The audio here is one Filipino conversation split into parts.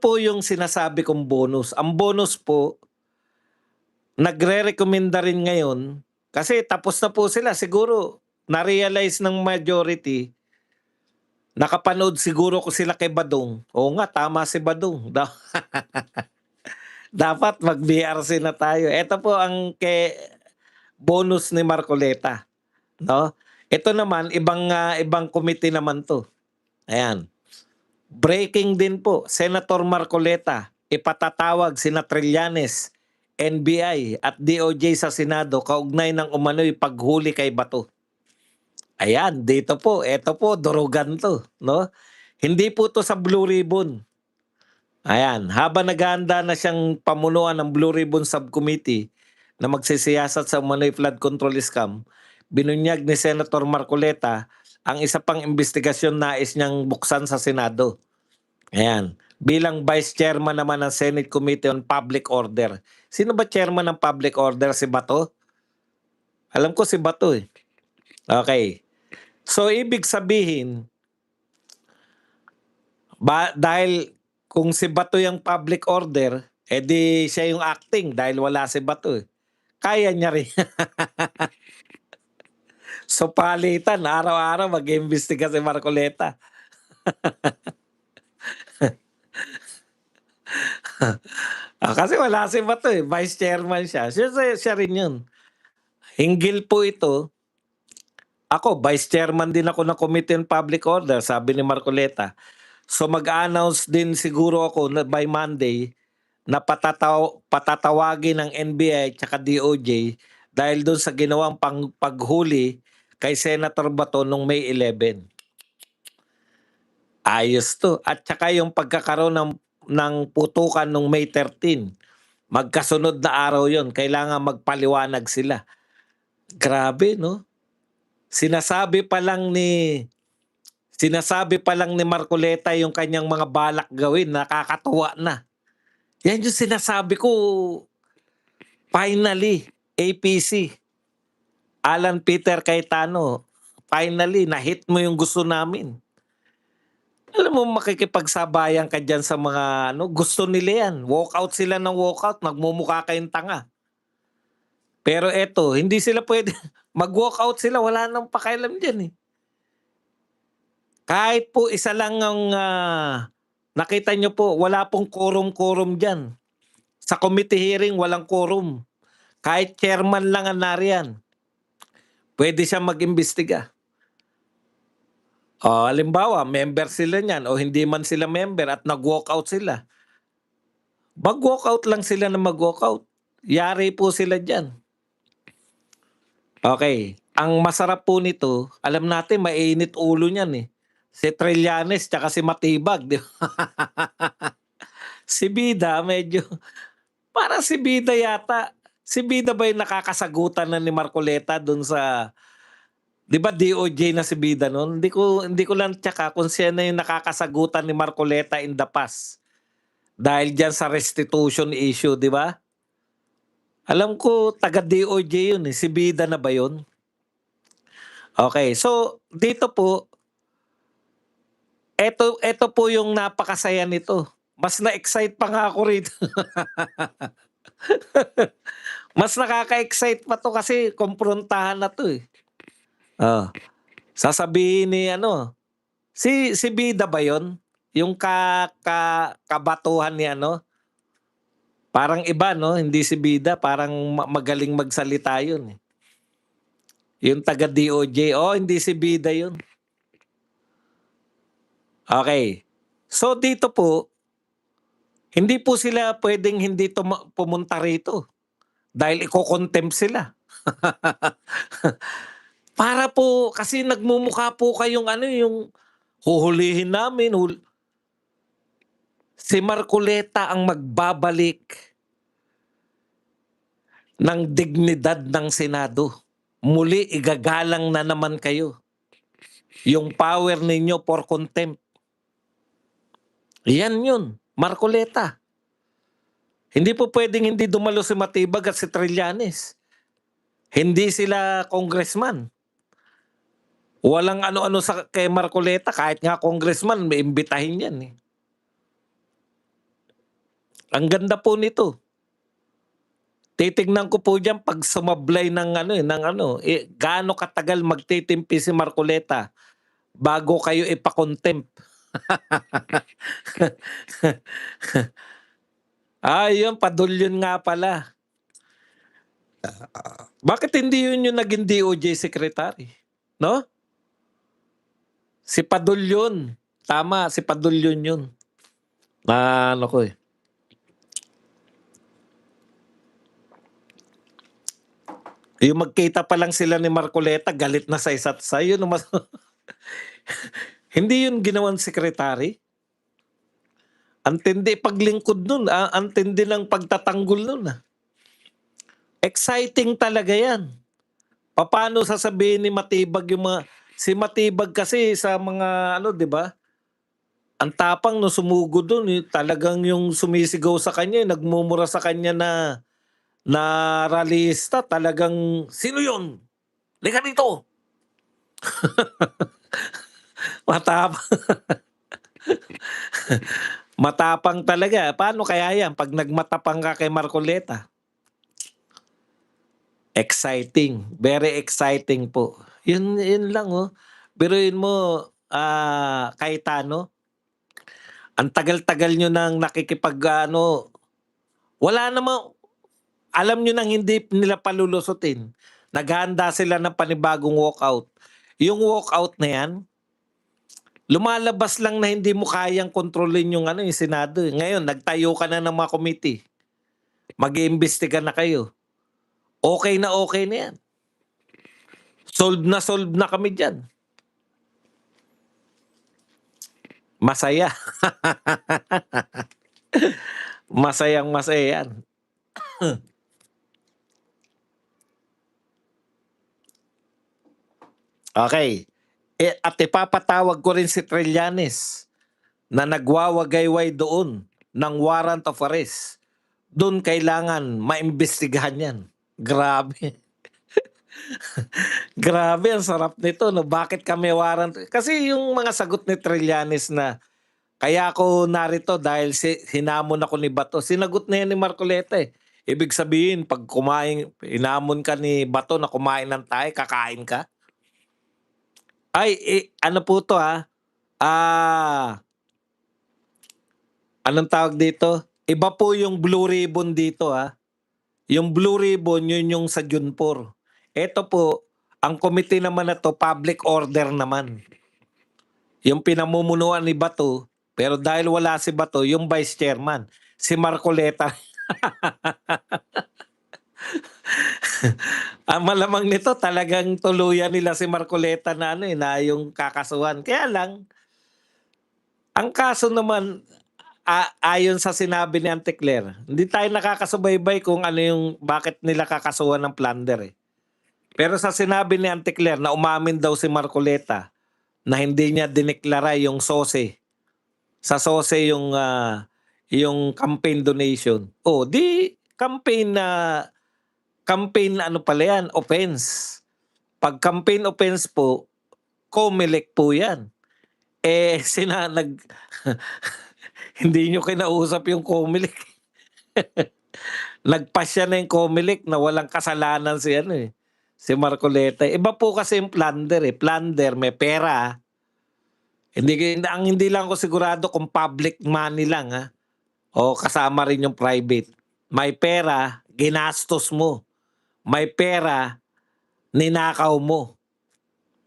po yung sinasabi kong bonus. Ang bonus po, nagre-rekomenda rin ngayon, kasi tapos na po sila. Siguro, na-realize ng majority, nakapanood siguro ko sila kay Badong. Oo nga, tama si Badong. Dapat mag-BRC na tayo. Ito po ang bonus ni Marcoleta. No? Ito naman, ibang committee naman to. Ayan. Breaking din po, Senator Marcoleta, ipatatawag sina Trillanes, NBI at DOJ sa Senado kaugnay ng umano'y paghuli kay Bato. Ayan, dito po, eto po, durugan to. No? Hindi po to sa Blue Ribbon. Ayan, habang naghahanda na siyang pamunuan ng Blue Ribbon Subcommittee na magsisiyasat sa umano'y flood control scam, binunyag ni Senator Marcoleta ang isa pang investigasyon nais niyang buksan sa Senado. Ayan. Bilang Vice Chairman naman ng Senate Committee on Public Order. Sino ba Chairman ng Public Order? Si Bato? Alam ko si Bato eh. Okay. So, ibig sabihin, dahil kung si Bato yung public order, edi siya yung acting dahil wala si Bato eh. Kaya niya rin. So, palitan. Araw-araw mag-iimbestiga si Marcoleta. Kasi wala si Bato eh. Vice chairman siya. Siya rin yun. Hinggil po ito. Ako, vice chairman din ako ng Committee on Public Order, sabi ni Marcoleta. So mag-announce din siguro ako by Monday na patatawagin ng NBI at DOJ dahil doon sa ginawang paghuli kay Senator Bato noong May 11. Ayos to. At saka yung pagkakaroon ng putukan noong May 13. Magkasunod na araw yon, kailangan magpaliwanag sila. Grabe, no? Sinasabi pa lang ni Marcoleta yung kanyang mga balak gawin, nakakatuwa na. Yan yung sinasabi ko. Finally, APC, Alan Peter Cayetano, finally, na-hit mo yung gusto namin. Alam mo, makikipagsabayan ka dyan sa mga, gusto nila yan. Walkout sila ng walkout, nagmumukha kayong tanga. Pero eto, hindi sila pwede, mag-walkout sila, wala nang pakialam dyan eh. Kahit po isa lang ang nakita nyo po, wala pong quorum dyan. Sa committee hearing, walang quorum. Kahit chairman lang ang nariyan, pwede siya mag-imbestiga. Halimbawa, member sila niyan o hindi man sila member at nag-walkout sila. Mag-walkout lang sila na mag-walkout. Yari po sila dyan. Okay. Ang masarap po nito, alam natin, mainit ulo niyan eh. Si Trillanes tsaka si Matibag. Di ba? Si Bida, medyo, para si Bida yata. Si Bida ba yung nakakasagutan na ni Marcoleta dun sa, di ba DOJ na si Bida nun? Hindi ko lang tsaka kung siya na yung nakakasagutan ni Marcoleta in the past. Dahil dyan sa restitution issue, di ba? Alam ko, taga-DOJ yun eh. Si Bida na ba yun? Okay, so dito po, eto po yung napakasaya nito. Mas na-excite pa nga ako rito. Mas nakaka-excite pa to kasi komprontahan na to eh. Sasabihin ni si Bida ba yun? Yung kabatuhan ni parang iba no, hindi si Bida, parang magaling magsalita yun eh. Yung taga DOJ, hindi si Bida yun. Okay. So dito po, hindi po sila pwedeng hindi pumunta rito dahil iko-contempt sila. Para po, kasi nagmumukha po kayong yung huhulihin namin. Si Marcoleta ang magbabalik ng dignidad ng Senado. Muli, igagalang na naman kayo. Yung power ninyo for contempt. Yan yun, Marcoleta. Hindi po pwedeng hindi dumalo si Matibag at si Trillanes. Hindi sila congressman. Walang ano-ano kay Marcoleta, kahit nga congressman, may imbitahin yan eh. Ang ganda po nito. Titignan ko po diyan 'pag sumablay gaano katagal magtitimpi si Marcoleta bago kayo ipa-contempt. Yun Padulyon nga pala. Bakit hindi yun yung naging DOJ secretary, 'no? Si Padulyon, tama si Padulyon yun. Naano ko, eh. Yung magkita pa lang sila ni Marcoleta galit na sa isa't isa, yun ang mas hindi yun ginawang sekretary? Ang tindi paglingkod nun, ang tindi ng pagtatanggol nun, Exciting talaga yan. Papaano sasabihin ni Matibag si Matibag kasi sa mga 'di ba? Ang tapang no sumugod dun, talagang yung sumisigaw sa kanya, nagmumura sa kanya na rallyista, talagang, "Sino yun? Halika dito!" Matapang. Matapang talaga. Paano kaya yan 'pag nagmatapang ka kay Marcoleta? Exciting, very exciting po. Yun lang, Biruin mo, Cayetano, ang tagal-tagal niyo ng wala namang alam niyo nang hindi nila palulusutin. Naghahanda sila ng panibagong walkout. Yung walkout na yan, lumalabas lang na hindi mo kayang kontrolin yung yung Senado, eh. Ngayon nagtayo ka na ng mga committee. Mag-iimbestiga na kayo. Okay na yan. Solve na kami diyan. Masaya. Masayang-masaya yan. Okay. At ipapatawag ko rin si Trillanes na nagwawagayway doon ng warrant of arrest. Doon kailangan maimbestigahan yan. Grabe. Grabe, ang sarap nito, 'no? Bakit kami warrant? Kasi yung mga sagot ni Trillanes na, kaya ako narito dahil hinamon ako ni Bato. Sinagot na yan ni Marcoleta, eh. Ibig sabihin, pag hinamon ka ni Bato na kumain ng tayo, kakain ka? Ano po to, anong tawag dito? Iba po yung blue ribbon dito, Yung blue ribbon, yun yung sa Junpor. Ito po, ang committee naman na to, public order naman. Yung pinamumunuan ni Bato, pero dahil wala si Bato, yung vice chairman, si Marcoleta. Ang malamang nito, talagang tuluyan nila si Marcoleta na na yung kakasuhan. Kaya lang, ang kaso naman, ayon sa sinabi ni Auntie Claire, hindi tayo nakakasubaybay kung bakit nila kakasuhan ng plunder, eh. Pero sa sinabi ni Auntie Claire na umamin daw si Marcoleta na hindi niya dineklara yung SOSE. Sa SOSE yung campaign donation. Di campaign pala yan, offense. Pag campaign offense po, COMELEC po yan. Hindi nyo kinausap yung COMELEC. Nagpasya na yung COMELEC na walang kasalanan si Marcoleta. Iba po kasi yung plunder, eh. Plunder, may pera. Hindi lang ako sigurado kung public money lang, o kasama rin yung private. May pera, ginastos mo. May pera, ninakaw mo.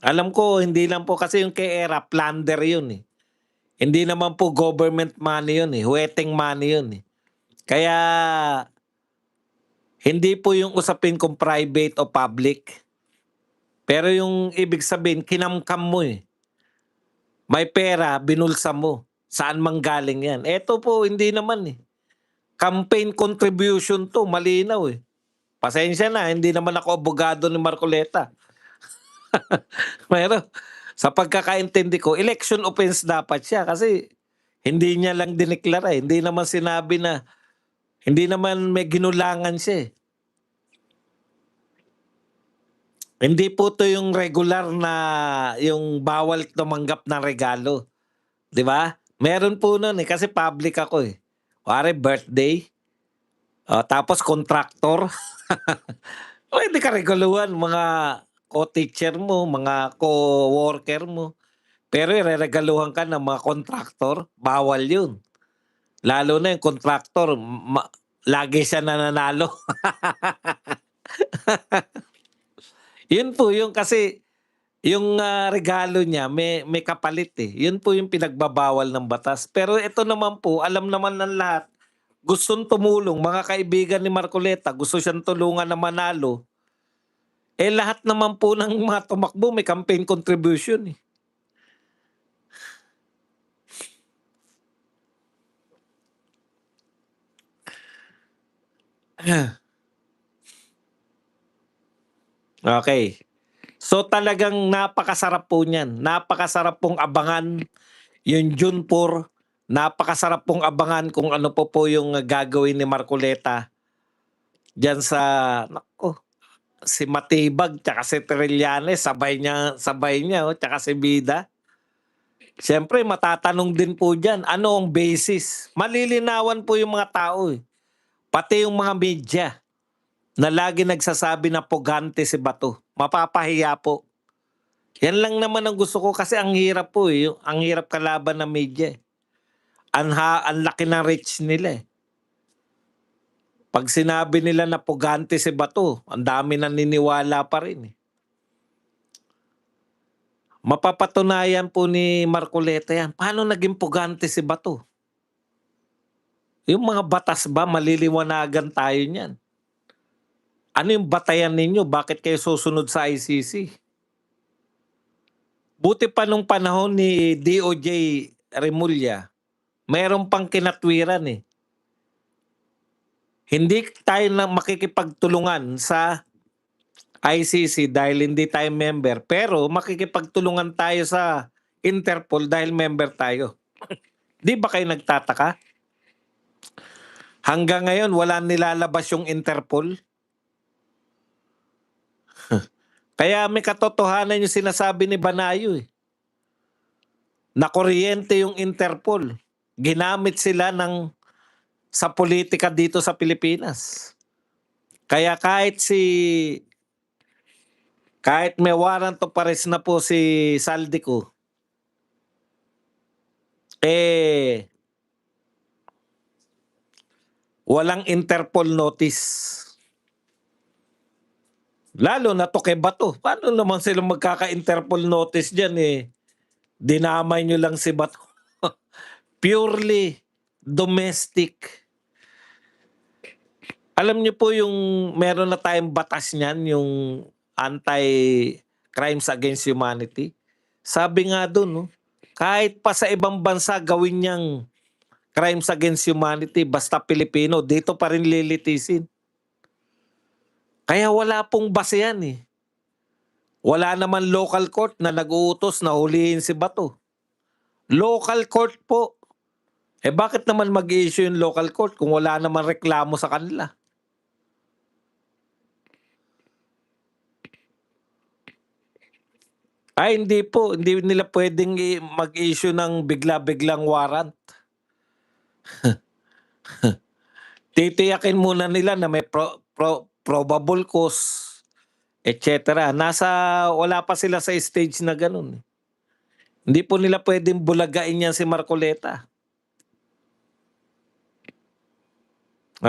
Alam ko, hindi lang po kasi yung kay ERA, plunder yun, eh. Hindi naman po government money yun, eh. Huweteng money yun, eh. Kaya, hindi po yung usapin kung private o public. Pero yung ibig sabihin, kinamkam mo, eh. May pera, binulsa mo. Saan manggaling yan? Eto po, hindi naman, eh. Campaign contribution to, malinaw, eh. Pasensya na, hindi naman ako abogado ni Marcoleta. Pero sa pagkakaintindi ko, election offense dapat siya kasi hindi niya lang dineklara, eh. Hindi naman sinabi na, hindi naman may ginulangan siya, eh. Hindi po to yung regular na yung bawal tumanggap ng regalo. 'Di ba? Meron po nun, eh, kasi public ako, eh. Kunwari birthday, tapos contractor. Puwede ka reguluhan mga co-teacher mo, mga co-worker mo. Pero ireregaluhan ka ng mga kontraktor, bawal yun. Lalo na yung kontraktor lagi siya nananalo. Yun po yung kasi yung, regalo niya may kapalit, eh. Yun po yung pinagbabawal ng batas. Pero ito naman po, alam naman ng lahat, gustong tumulong, mga kaibigan ni Marcoleta, gusto siyang tulungan na manalo. Eh, lahat naman po ng mga tumakbo may campaign contribution, eh. Okay. So, talagang napakasarap po niyan. Napakasarap pong abangan yung June 4. Napakasarap pong abangan kung ano po yung gagawin ni Marcoleta diyan sa naku, si Matibag tsaka si Trillanes sabay niya, tsaka si Bida. Siyempre matatanong din po diyan, ano ang basis? Malilinawan po yung mga tao, eh. Pati yung mga media na lagi nagsasabi na pugante si Bato. Mapapahiya po. Yan lang naman ang gusto ko kasi ang hirap po, eh. Ang hirap kalaban ng media, eh. Ang laki ng reach nila, eh. 'Pag sinabi nila na pugante si Bato, ang dami naniniwala pa rin, eh. Mapapatunayan po ni Marcoleta yan, paano naging pugante si Bato? Yung mga batas ba maliliwanagan tayo niyan. Ano yung batayan ninyo, bakit kayo susunod sa ICC? Buti pa nung panahon ni DOJ Remulla, meron pang kinatwiran, eh. Hindi tayo na makikipagtulungan sa ICC dahil hindi tayo member, pero makikipagtulungan tayo sa Interpol dahil member tayo. 'Di ba kayo nagtataka? Hanggang ngayon wala nilalabas yung Interpol. Kaya may katotohanan yung sinasabi ni Banayo, eh. Na kuryente yung Interpol. Ginamit sila sa politika dito sa Pilipinas. Kaya kahit may warrant of arrest na po si Saldico, eh, walang Interpol notice. Lalo na to kay Bato. Paano naman sila magkaka-Interpol notice diyan, eh, dinamay niyo lang si Bato. Purely domestic. Alam niyo po yung meron na tayong batas niyan, yung Anti-Crimes Against Humanity. Sabi nga dun 'no, kahit pa sa ibang bansa gawin niyang crimes against humanity basta Pilipino, dito pa rin lilitisin. Kaya wala pong base yan, eh. Wala naman local court na nag-uutos na hulihin si Bato. Local court po. Eh bakit naman mag-i-issue yung local court kung wala naman reklamo sa kanila? Ay hindi po, hindi nila puwedeng mag-issue ng bigla-biglang warrant. Titiyakin muna nila na may probable cause, et cetera. Wala pa sila sa stage na gano'n, eh. Hindi po nila puwedeng bulagain yan si Marcoleta.